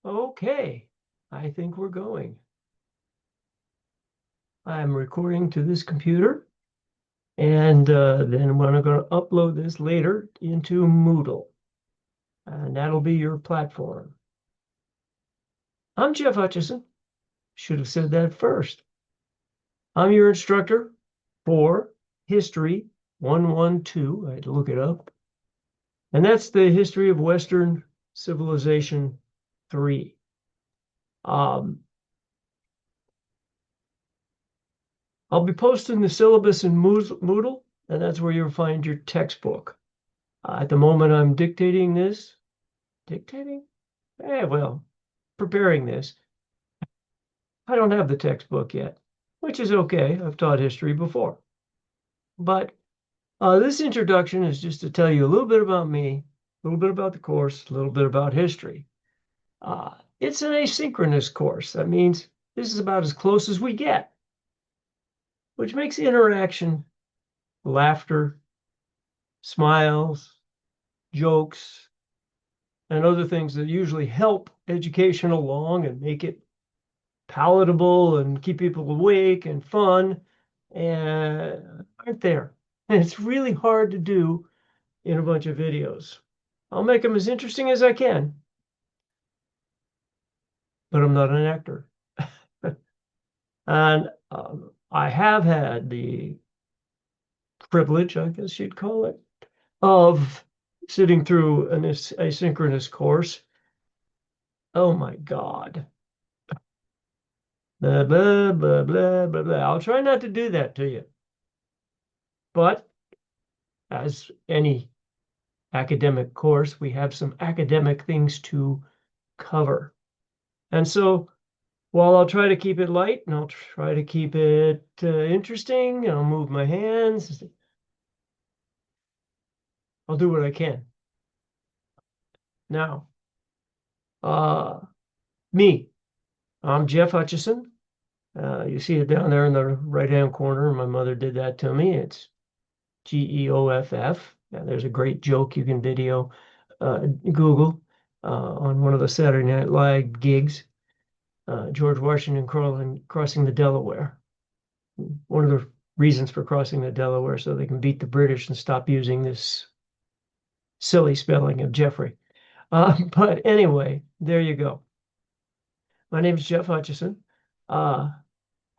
Okay, I think we're going. I'm recording to this computer, and then I'm going to upload this later into Moodle, and that'll be your platform. I'm Jeff Hutchison. Should have said that first. I'm your instructor for History 112. I had to look it up. And that's the history of Western Civilization 3. I'll be posting the syllabus in Moodle, and that's where you'll find your textbook. At the moment, I'm dictating this. Dictating? Well, preparing this. I don't have the textbook yet, which is okay. I've taught history before. But this introduction is just to tell you a little bit about me, a little bit about the course, a little bit about history. It's an asynchronous course. That means this is about as close as we get, which makes interaction, laughter, smiles, jokes, and other things that usually help education along and make it palatable and keep people awake and fun and aren't there. And it's really hard to do in a bunch of videos. I'll make them as interesting as I can, but I'm not an actor. And I have had the privilege, I guess you'd call it, of sitting through an asynchronous course. Oh my God. Blah, blah, blah, blah, blah, blah. I'll try not to do that to you. But as any academic course, we have some academic things to cover. And so while I'll try to keep it light and I'll try to keep it interesting, I'll move my hands, I'll do what I can. Now, uh, me, I'm Jeff Hutchison. You see it down there in the right-hand corner. My mother did that to me. It's Geoff. There's a great joke you can video, Google, on one of the Saturday Night Live gigs. George Washington crossing the Delaware. One of the reasons for crossing the Delaware so they can beat the British and stop using this silly spelling of Jeffrey. But anyway, there you go. My name is Jeff Hutchison. I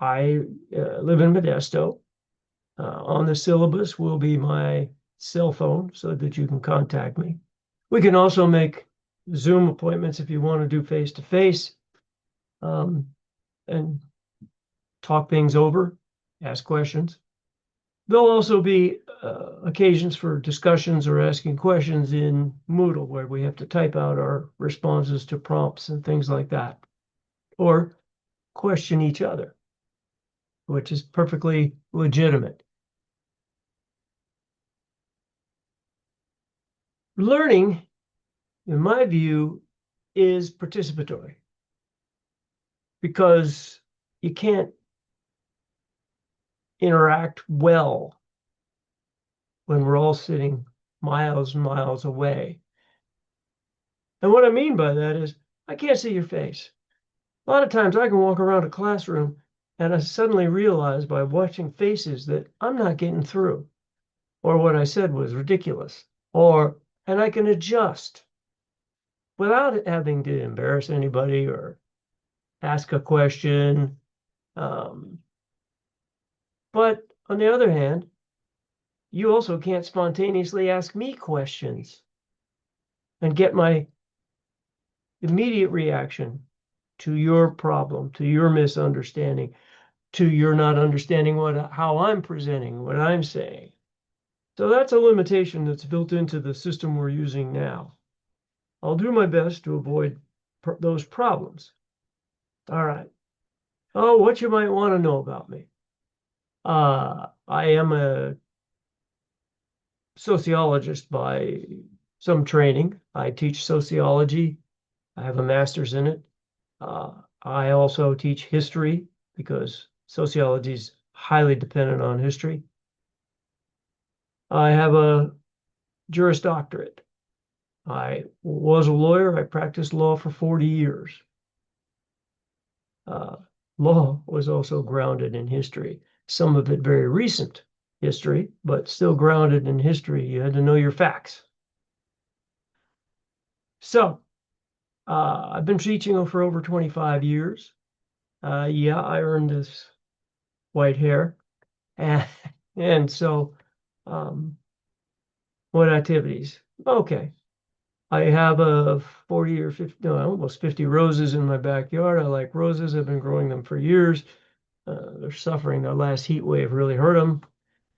live in Modesto. On the syllabus will be my cell phone so that you can contact me. We can also make Zoom appointments if you want to do face-to-face and talk things over, ask questions. There'll also be occasions for discussions or asking questions in Moodle where we have to type out our responses to prompts and things like that, or question each other, which is perfectly legitimate. Learning, in my view, is participatory because you can't interact well when we're all sitting miles and miles away. And what I mean by that is I can't see your face. A lot of times I can walk around a classroom and I suddenly realize by watching faces that I'm not getting through, or what I said was ridiculous, and I can adjust without having to embarrass anybody or ask a question. But on the other hand, you also can't spontaneously ask me questions and get my immediate reaction to your problem, to your misunderstanding, to your not understanding how I'm presenting, what I'm saying. So that's a limitation that's built into the system we're using now. I'll do my best to avoid those problems. All right. Oh, what you might want to know about me. I am a sociologist by some training. I teach sociology. I have a master's in it. I also teach history because sociology is highly dependent on history. I have a Juris Doctorate. I was a lawyer. I practiced law for 40 years. Uh, Law was also grounded in history, some of it very recent history, but still grounded in history. You had to know your facts. So I've been teaching for over 25 years. Yeah, I earned this white hair. And, and so, um, what activities? Okay. I have a 40 or 50, no, almost 50 roses in my backyard. I like roses. I've been growing them for years. They're suffering. The last heat wave really hurt them,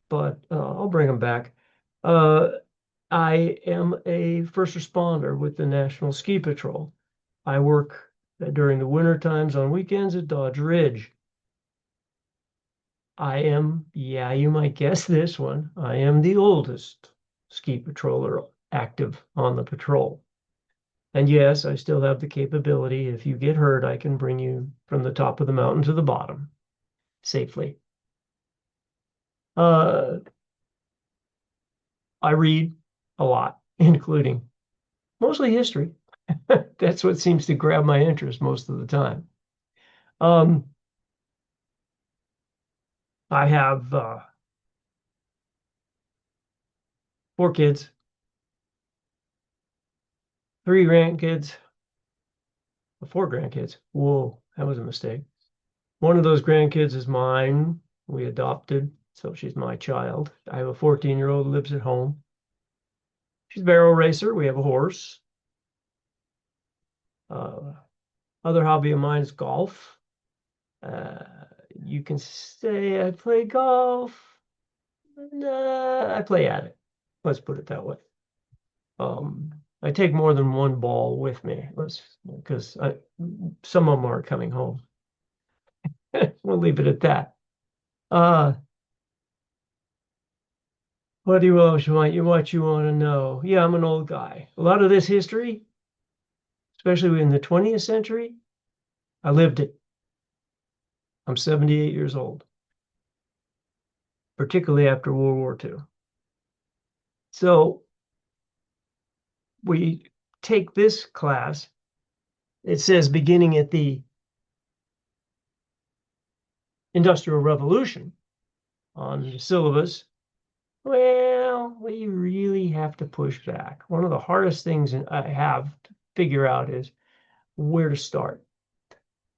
but I'll bring them back. Uh, I am a first responder with the National Ski Patrol. I work during the winter times on weekends at Dodge Ridge. I am, yeah, you might guess this one. I am the oldest ski patroller active on the patrol. And yes, I still have the capability. If you get hurt, I can bring you from the top of the mountain to the bottom safely. Uh, I read a lot, including mostly history. That's what seems to grab my interest most of the time. Um, I have 4 kids, 3 grandkids, 4 grandkids. Whoa, that was a mistake. One of those grandkids is mine. We adopted, so she's my child. I have a 14-year-old who lives at home. She's a barrel racer. We have a horse. Uh, Other hobby of mine is golf. Uh, you can say I play golf. Nah, I play at it. Let's put it that way. I take more than one ball with me. Because some of them aren't coming home. We'll leave it at that. Uh, what do you else want? What you want to know? Yeah, I'm an old guy. A lot of this history, especially in the 20th century, I lived it. I'm 78 years old, particularly after World War II. So we take this class. It says beginning at the Industrial Revolution on the syllabus. Well, we really have to push back. One of the hardest things I have to figure out is where to start.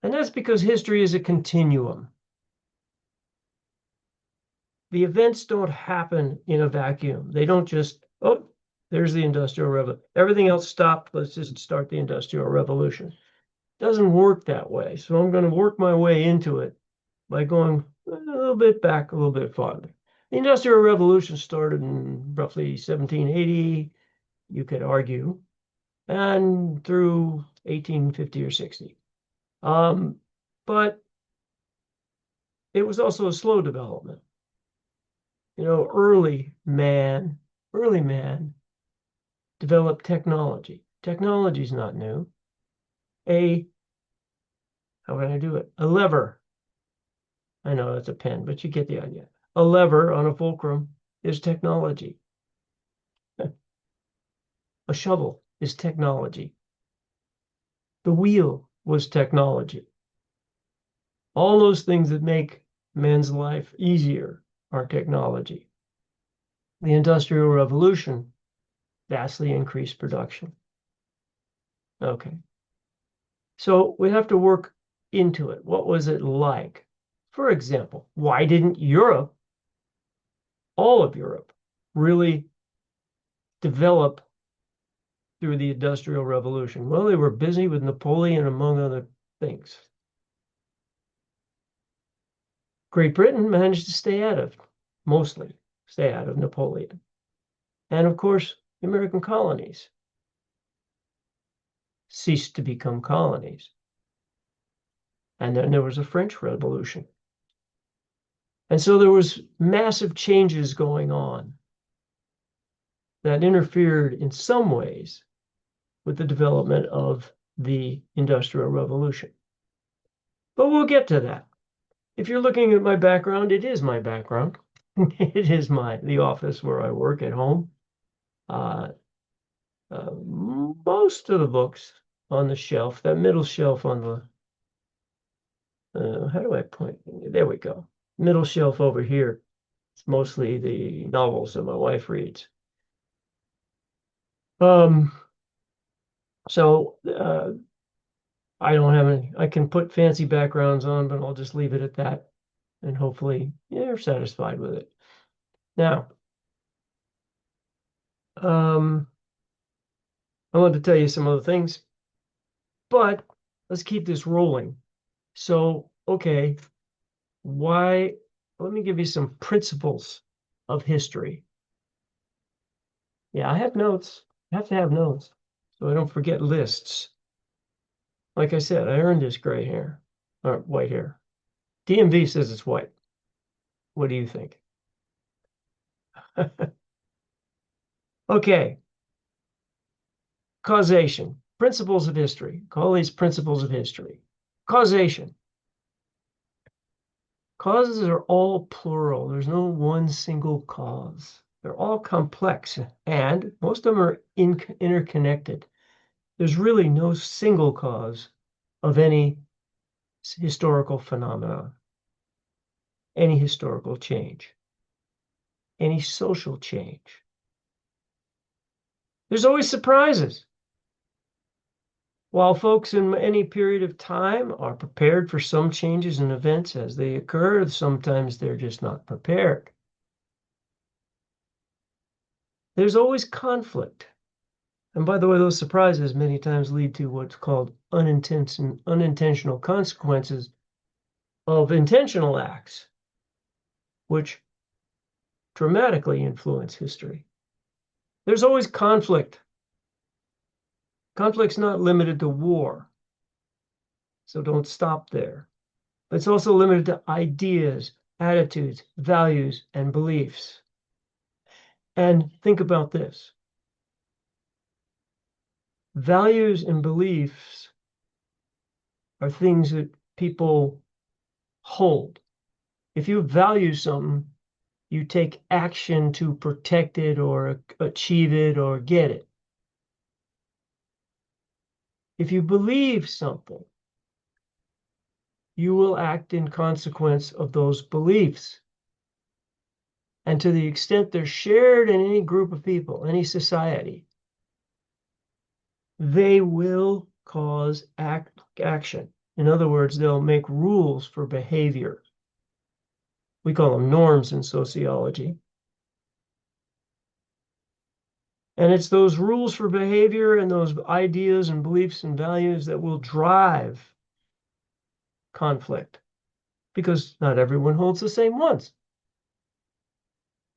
And that's because history is a continuum. The events don't happen in a vacuum. They don't just, oh, there's the Industrial Revolution. Everything else stopped. Let's just start the Industrial Revolution. It doesn't work that way. So I'm going to work my way into it by going a little bit back, a little bit farther. The Industrial Revolution started in roughly 1780, you could argue, and through 1850 or 60. But it was also a slow development. You know, early man developed technology. Technology is not new. How can I do it? A lever. I know that's a pen, but you get the idea. A lever on a fulcrum is technology. A shovel is technology. The wheel was technology. All those things that make man's life easier are technology. The Industrial Revolution vastly increased production. Okay. So we have to work into it. What was it like? For example, why didn't Europe, all of Europe, really develop through the Industrial Revolution? Well, they were busy with Napoleon, among other things. Great Britain managed to mostly stay out of Napoleon. And of course, the American colonies ceased to become colonies. And then there was a French Revolution. And so there was massive changes going on that interfered in some ways with the development of the Industrial Revolution. But we'll get to that. If you're looking at my background, it is my background. It is the office where I work at home. most of the books on the shelf, that middle shelf on the, how do I point? There we go. Middle shelf over here. It's mostly the novels that my wife reads. So I don't have any, I can put fancy backgrounds on, but I'll just leave it at that. And hopefully you're satisfied with it. Now, I wanted to tell you some other things, but let's keep this rolling. So, okay, why? Let me give you some principles of history. Yeah, I have notes. I have to have notes so I don't forget lists. Like I said, I earned this gray hair or white hair. DMV says it's white. What do you think? Okay. Causation. Principles of history. Call these principles of history. Causation. Causes are all plural. There's no one single cause. They're all complex, and most of them are interconnected. There's really no single cause of any historical phenomena, any historical change, any social change. There's always surprises. While folks in any period of time are prepared for some changes and events as they occur, sometimes they're just not prepared. There's always conflict. And by the way, those surprises many times lead to what's called unintentional consequences of intentional acts, which dramatically influence history. There's always conflict. Conflict's not limited to war, so don't stop there. It's also limited to ideas, attitudes, values, and beliefs. And think about this. Values and beliefs are things that people hold. If you value something, you take action to protect it or achieve it or get it. If you believe something, you will act in consequence of those beliefs. And to the extent they're shared in any group of people, any society, they will cause action. In other words, they'll make rules for behavior. We call them norms in sociology. And it's those rules for behavior and those ideas and beliefs and values that will drive conflict, because not everyone holds the same ones.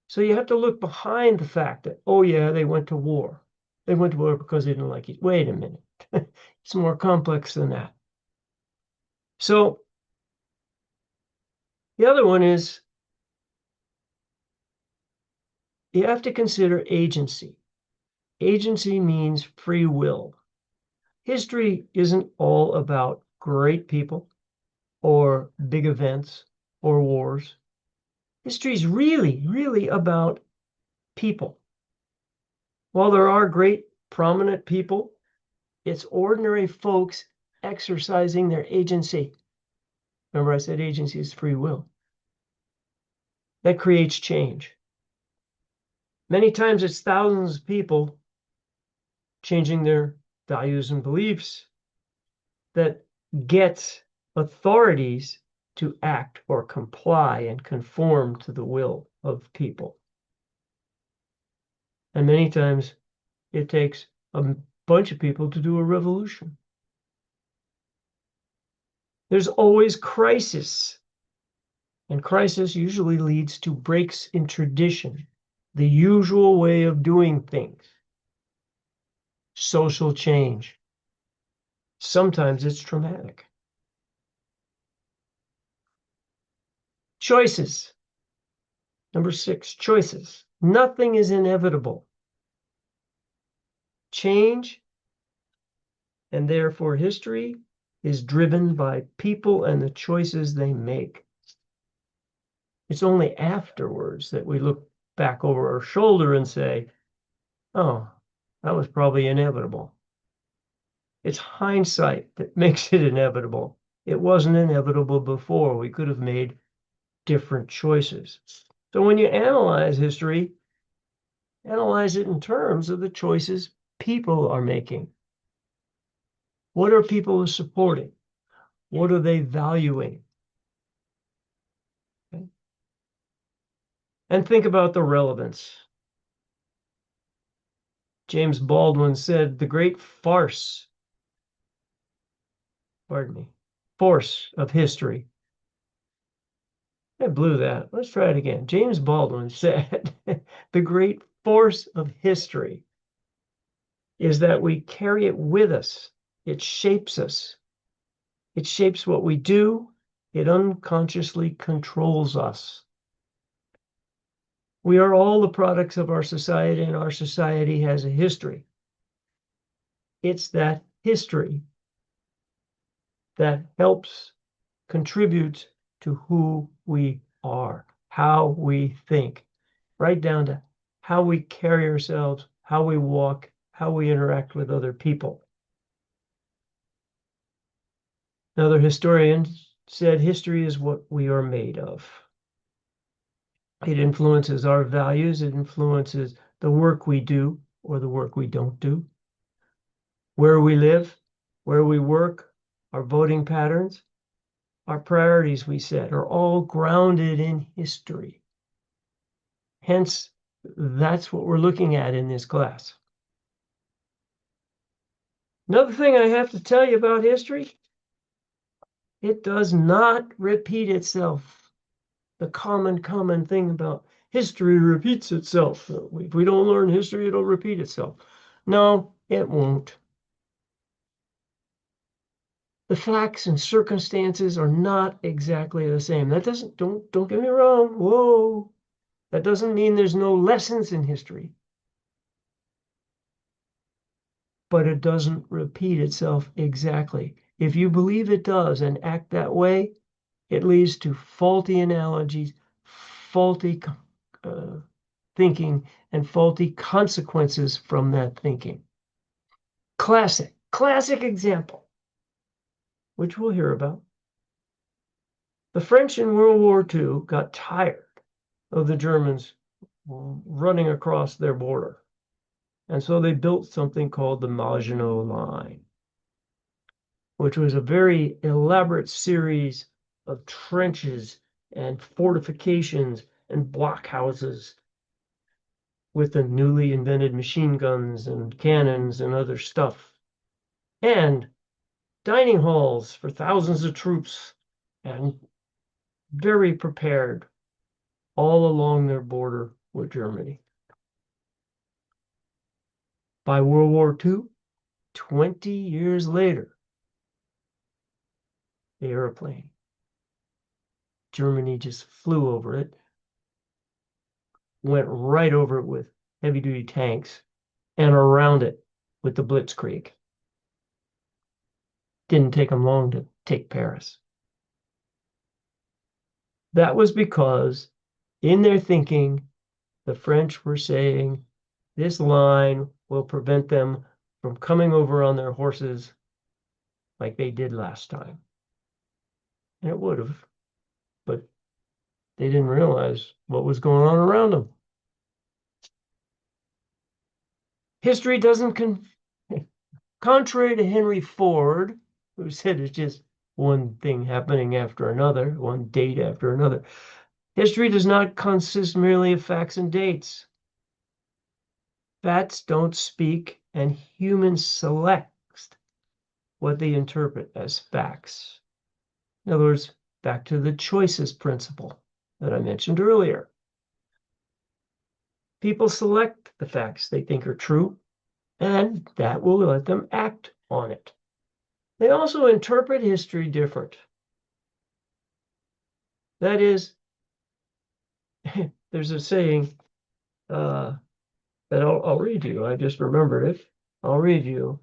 So you have to look behind the fact that, oh yeah, they went to war. They went to war because they didn't like it. Wait a minute. It's more complex than that. So the other one is you have to consider agency. Agency means free will. History isn't all about great people or big events or wars. History is really, really about people. While there are great prominent people, it's ordinary folks exercising their agency. Remember, I said agency is free will. That creates change. Many times it's thousands of people changing their values and beliefs that get authorities to act or comply and conform to the will of people. And many times it takes a bunch of people to do a revolution. There's always crisis. And crisis usually leads to breaks in tradition, the usual way of doing things. Social change. Sometimes it's traumatic. Choices. Number 6, choices. Nothing is inevitable. Change, and therefore history, is driven by people and the choices they make. It's only afterwards that we look back over our shoulder and say, oh, That was probably inevitable. It's hindsight that makes it inevitable. It wasn't inevitable before. We could have made different choices. So when you analyze history, analyze it in terms of the choices people are making. What are people supporting? What are they valuing? Okay. And think about the relevance. James Baldwin said, the great farce, pardon me, force of history. I blew that. Let's try it again. James Baldwin said, the great force of history is that we carry it with us. It shapes us. It shapes what we do. It unconsciously controls us. We are all the products of our society, and our society has a history. It's that history that helps contribute to who we are, how we think, right down to how we carry ourselves, how we walk, how we interact with other people. Another historian said history is what we are made of. It influences our values, it influences the work we do or the work we don't do, where we live, where we work, our voting patterns, our priorities we set are all grounded in history. Hence, that's what we're looking at in this class. Another thing I have to tell you about history, it does not repeat itself. The common thing about history repeats itself. If we don't learn history, it'll repeat itself. No, it won't. The facts and circumstances are not exactly the same. That doesn't, don't get me wrong. Whoa. That doesn't mean there's no lessons in history. But it doesn't repeat itself exactly. If you believe it does and act that way, it leads to faulty analogies, faulty thinking, and faulty consequences from that thinking. Classic example, which we'll hear about. The French in World War II got tired of the Germans running across their border. And so they built something called the Maginot Line, which was a very elaborate series of trenches and fortifications and blockhouses with the newly invented machine guns and cannons and other stuff, and dining halls for thousands of troops, and very prepared all along their border with Germany. By World War II, 20 years later, the airplane. Germany just flew over it, went right over it with heavy duty tanks, and around it with the Blitzkrieg. Didn't take them long to take Paris. That was because in their thinking, the French were saying this line will prevent them from coming over on their horses like they did last time. And it would have, but they didn't realize what was going on around them. History doesn't, contrary to Henry Ford, who said it's just one thing happening after another, one date after another. History does not consist merely of facts and dates. Facts don't speak, and humans select what they interpret as facts. In other words, back to the choices principle that I mentioned earlier. People select the facts they think are true, and that will let them act on it. They also interpret history different. That is, there's a saying that I'll read you. I just remembered it. I'll read you.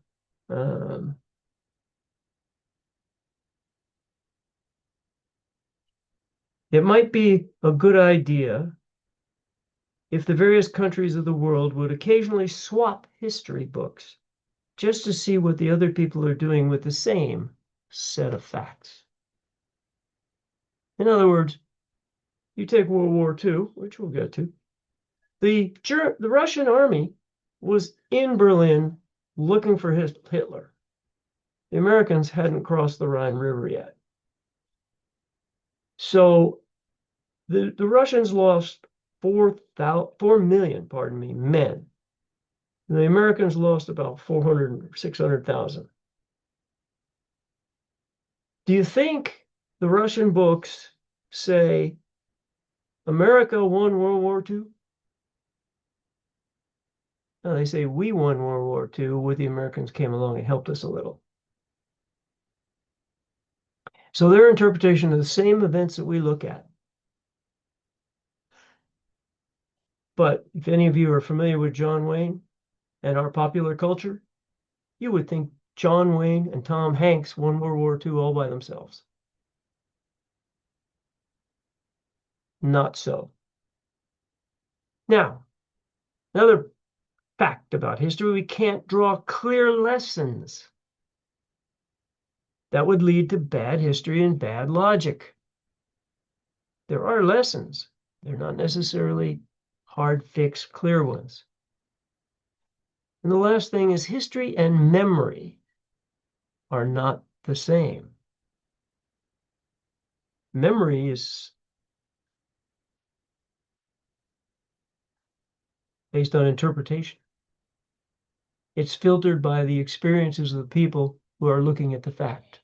It might be a good idea if the various countries of the world would occasionally swap history books just to see what the other people are doing with the same set of facts. In other words, you take World War II, which we'll get to, the Russian army was in Berlin looking for Hitler. The Americans hadn't crossed the Rhine River yet. So the Russians lost 4 million, men. The Americans lost about 400, 600,000. Do you think the Russian books say America won World War II? No, they say we won World War II with the Americans came along and helped us a little. So their interpretation of the same events that we look at. But if any of you are familiar with John Wayne and our popular culture, you would think John Wayne and Tom Hanks won World War II all by themselves. Not so. Now, another fact about history, we can't draw clear lessons. That would lead to bad history and bad logic. There are lessons. They're not necessarily hard, fixed, clear ones. And the last thing is history and memory are not the same. Memory is based on interpretation. It's filtered by the experiences of the people who are looking at the fact.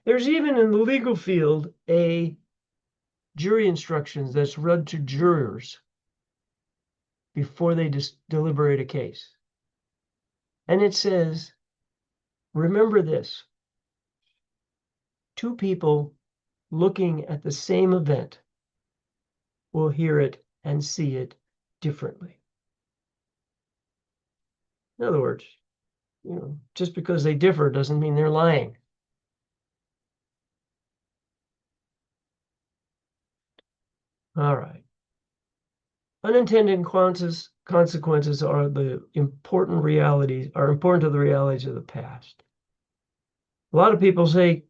There's even in the legal field a jury instructions that's read to jurors before they deliberate a case. And it says, remember this, 2 people looking at the same event will hear it and see it differently. In other words, just because they differ doesn't mean they're lying. All right. Unintended consequences are important to the realities of the past. A lot of people say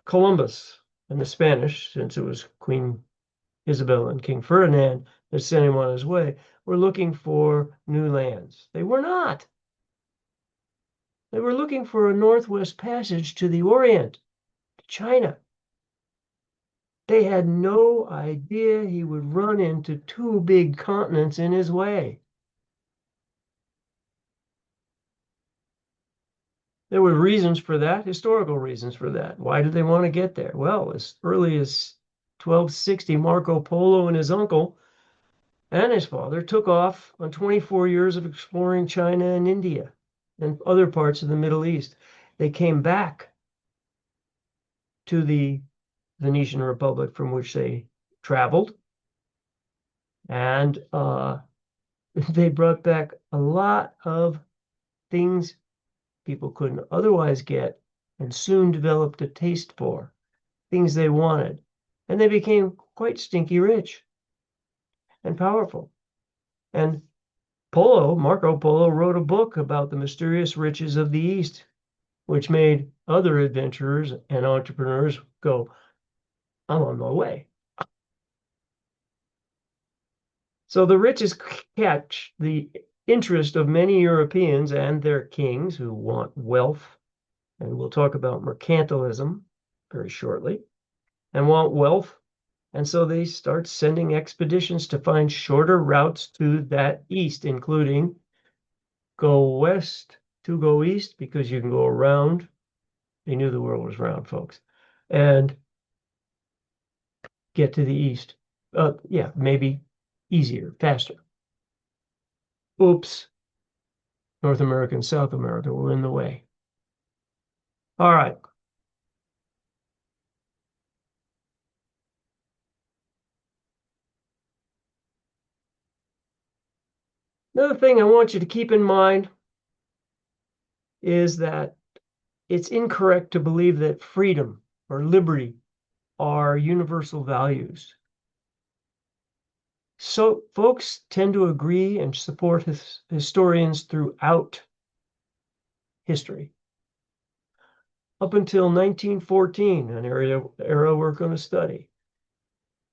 Columbus and the Spanish, since it was Queen Isabel and King Ferdinand that sent him on his way, were looking for new lands. They were not. They were looking for a northwest passage to the Orient, to China. They had no idea he would run into 2 big continents in his way. There were reasons for that, historical reasons for that. Why did they want to get there? Well, as early as 1260, Marco Polo and his uncle and his father took off on 24 years of exploring China and India and other parts of the Middle East. They came back to the Venetian Republic from which they traveled, and they brought back a lot of things people couldn't otherwise get and soon developed a taste for, things they wanted. And they became quite stinky rich and powerful. And Marco Polo, wrote a book about the mysterious riches of the East, which made other adventurers and entrepreneurs go, I'm on my way. So the riches catch the interest of many Europeans and their kings who want wealth. And we'll talk about mercantilism very shortly, and want wealth. And so they start sending expeditions to find shorter routes to that east, including go west to go east, because you can go around. They knew the world was round, folks, and get to the east. Yeah, maybe easier, faster. Oops. North America and South America were in the way. All right. Another thing I want you to keep in mind is that it's incorrect to believe that freedom or liberty are universal values. So folks tend to agree and support historians throughout history. Up until 1914, an era we're going to study,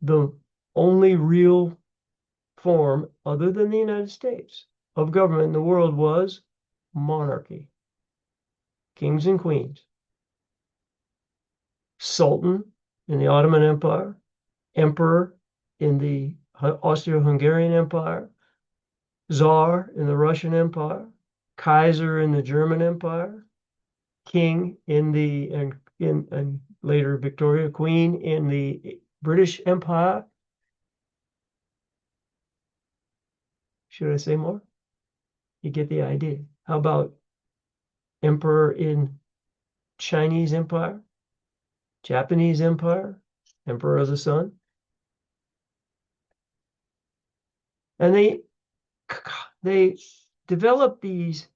the only real form, other than the United States, of government in the world was monarchy, kings and queens, sultan in the Ottoman Empire, emperor in the Austro-Hungarian Empire, czar in the Russian Empire, Kaiser in the German Empire, king in the and later Victoria, queen in the British Empire. Should I say more? You get the idea. How about emperor in Chinese Empire, Japanese Empire, Emperor of the Sun? And they developed these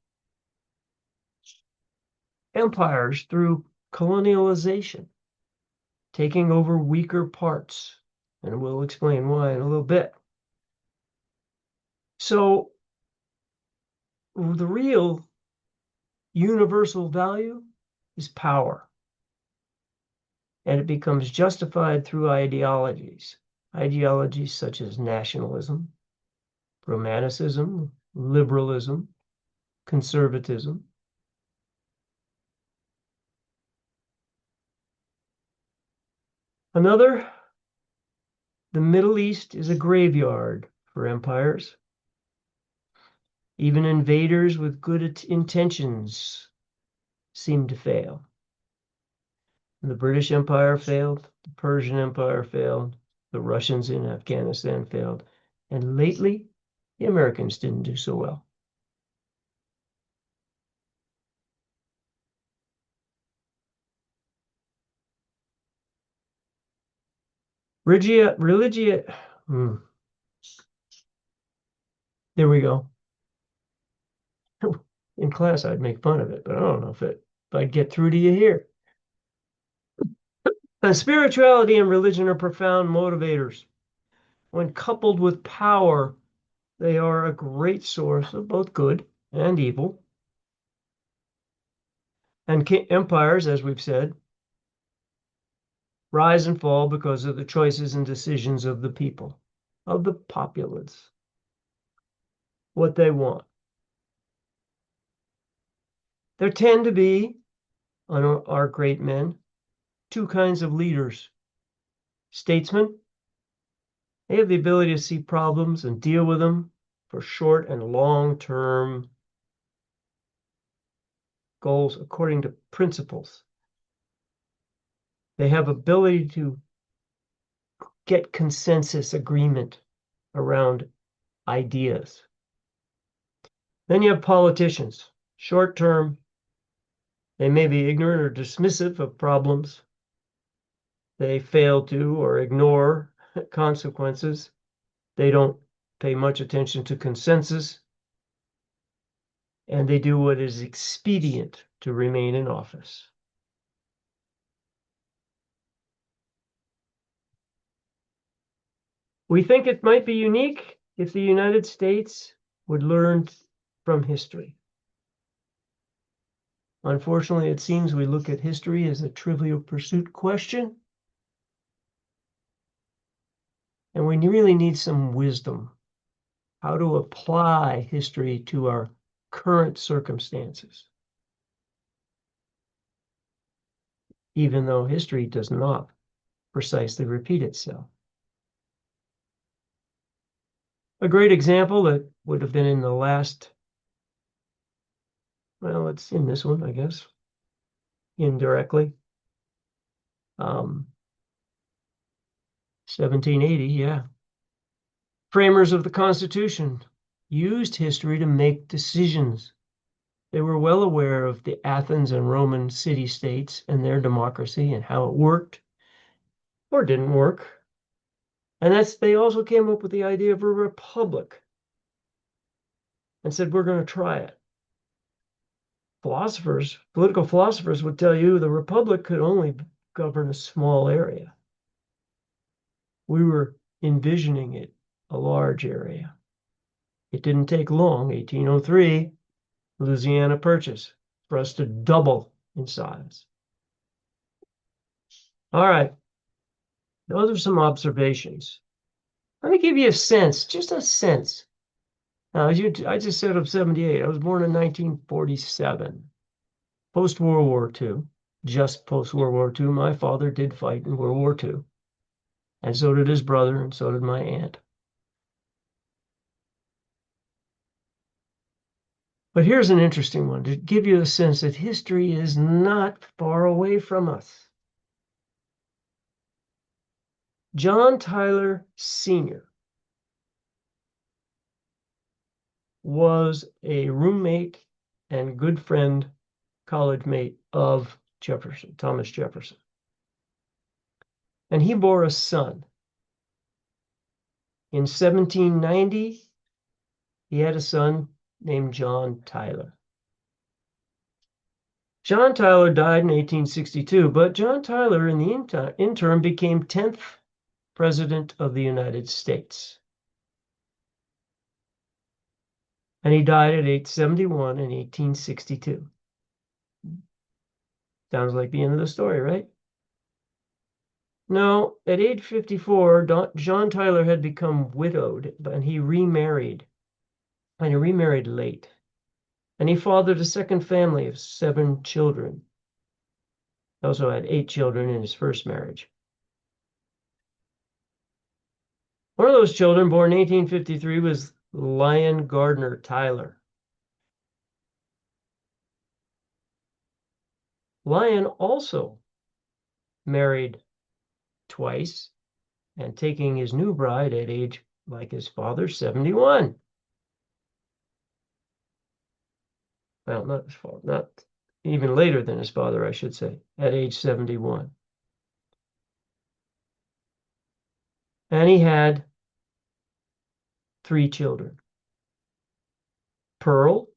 empires through colonialization, taking over weaker parts. And we'll explain why in a little bit. So the real universal value is power. And it becomes justified through ideologies such as nationalism, romanticism, liberalism, conservatism. Another, the Middle East is a graveyard for empires. Even invaders with good intentions seem to fail. The British Empire failed, the Persian Empire failed, the Russians in Afghanistan failed, and lately, the Americans didn't do so well. Religia, there we go. In class, I'd make fun of it, but I don't know if I'd get through to you here. Spirituality and religion are profound motivators. When coupled with power, they are a great source of both good and evil. And empires, as we've said, rise and fall because of the choices and decisions of the people, of the populace, what they want. There tend to be, on our great men, two kinds of leaders. Statesmen, they have the ability to see problems and deal with them for short and long-term goals according to principles. They have ability to get consensus agreement around ideas. Then you have politicians. Short-term, they may be ignorant or dismissive of problems. They fail to or ignore consequences. They don't pay much attention to consensus. And they do what is expedient to remain in office. We think it might be unique if the United States would learn from history. Unfortunately, it seems we look at history as a trivial pursuit question. And we really need some wisdom, how to apply history to our current circumstances, even though history does not precisely repeat itself. A great example that would have been in the last, well, it's in this one, I guess, indirectly. 1780, yeah. Framers of the Constitution used history to make decisions. They were well aware of the Athens and Roman city-states and their democracy and how it worked or didn't work. And they also came up with the idea of a republic and said, we're going to try it. Political philosophers would tell you the republic could only govern a small area. We were envisioning it a large area. It didn't take long, 1803, Louisiana Purchase, for us to double in size. All right, those are some observations. Let me give you a sense, just a sense. Now, I just said I'm 78. I was born in 1947, post-World War II, just post-World War II. My father did fight in World War II, and so did his brother, and so did my aunt. But here's an interesting one to give you a sense that history is not far away from us. John Tyler Sr. was a roommate and good friend, college mate of Jefferson, Thomas Jefferson. And he bore a son. In 1790, he had a son named John Tyler. John Tyler died in 1862, but John Tyler, in the interim, became 10th President of the United States. And he died at age 71 in 1862. Sounds like the end of the story, right? No, at age 54, John Tyler had become widowed, and he remarried. And he remarried late. And he fathered a second family of 7 children. He also had 8 children in his first marriage. One of those children, born in 1853, was Lyon Gardner Tyler. Lyon also married twice and taking his new bride at age, like his father, 71. Well, not his father, not even later than his father, I should say, at age 71. And he had 3 children. Pearl,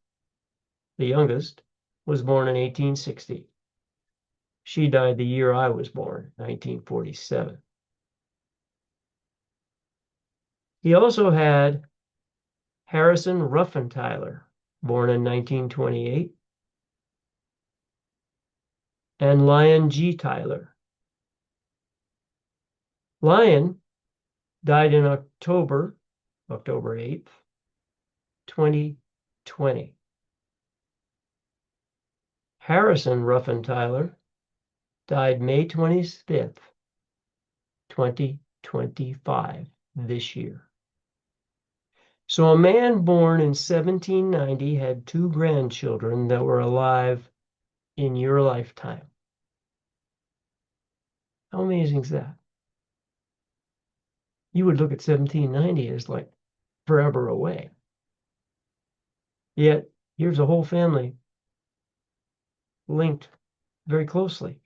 the youngest, was born in 1860. She died the year I was born, 1947. He also had Harrison Ruffin Tyler, born in 1928, and Lyon G. Tyler. Lyon died in October 8th, 2020. Harrison Ruffin Tyler died May 25th, 2025, this year. So a man born in 1790 had 2 grandchildren that were alive in your lifetime. How amazing is that? You would look at 1790 as like forever away. Yet here's a whole family linked very closely.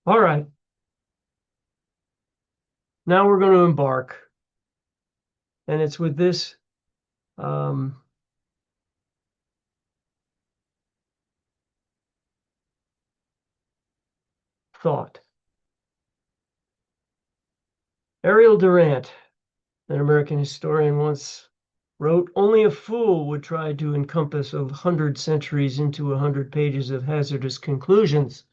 All right. Now we're going to embark. And it's with this thought. Ariel Durant, an American historian, once wrote, "Only a fool would try to encompass 100 centuries into 100 pages of hazardous conclusions."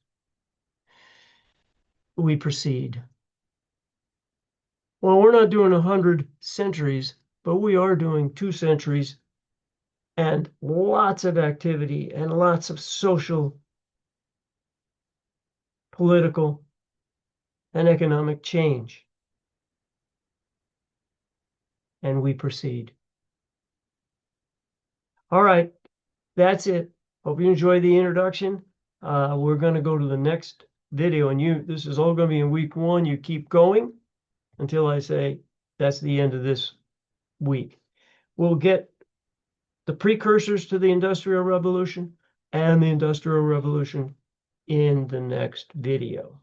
We proceed. Well, we're not doing 100 centuries, but we are doing 2 centuries and lots of activity and lots of social, political, and economic change. And we proceed. All right, that's it. Hope you enjoyed the introduction. We're going to go to the next video, and this is all going to be in week 1. You keep going until I say that's the end of this week. We'll get the precursors to the Industrial Revolution and the Industrial Revolution in the next video.